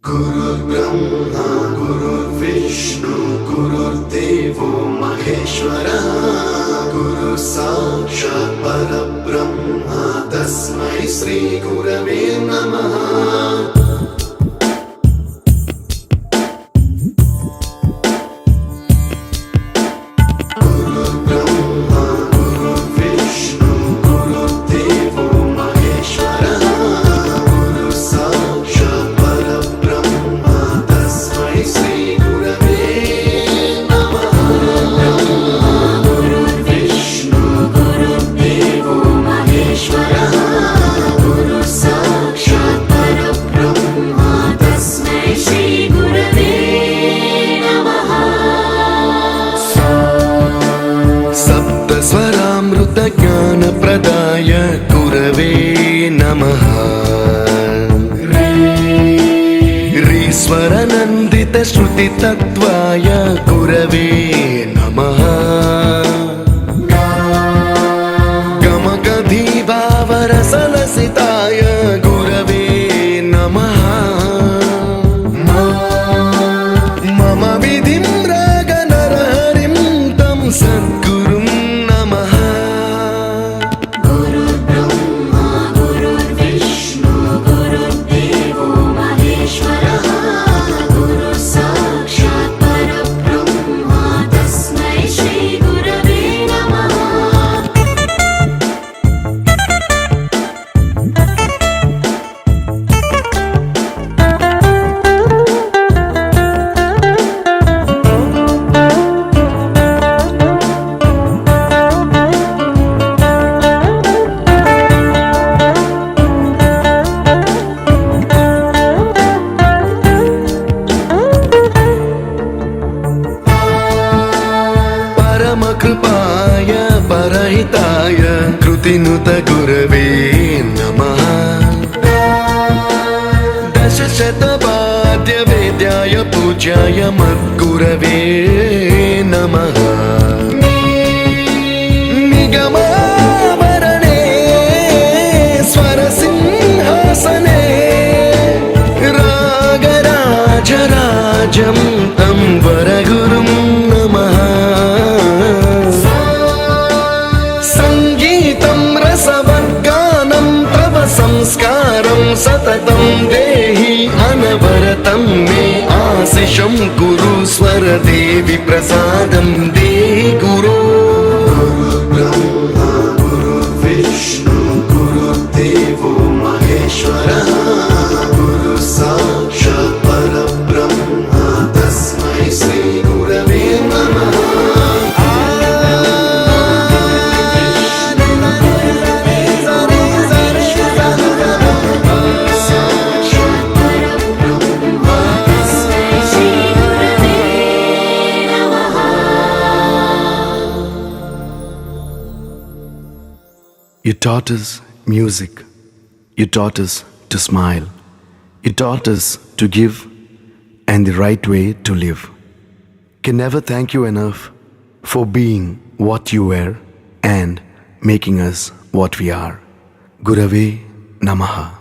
गुरुर्ब्रह्मा गुरुर्विष्णु गुरुर्देवो महेश्वरः गुरु साक्षात् परब्रह्म तस्मै श्री गुरवे नमः। ज्ञानप्रदाय गुरवे नमः। ह्रीश्वरनन्दितश्रुतितत्त्वाय गुरवे नमः। गमगधीभावरसलसिताय गुरवे नमः। मम विधिं रागनरहरिं तं सद्गुरुं नमः। कृपाय परहिताय कृतिनुत गुरवे नमः। दशशतवाद्यवेद्याय पूज्याय मद्गुरवे नमः। निगमावरणे स्वरसिंहासने रागराजराजं तं वरगुरुं नमः। संस्कारं सततं देहि अनवरतं मे आशिषं कुरु स्वरदेवि प्रसादं देहि गुरो। गुरुर्ब्रह्मा गुरुर्विष्णु गुरुर्देवो महेश्वरः गुरु साक्षात् परब्रह्म तस्मै श्री गुरवे नमः। You taught us music. You taught us to smile. You taught us to give and the right way to live. Can never thank you enough for being what you were and making us what we are. Gurave Namaha.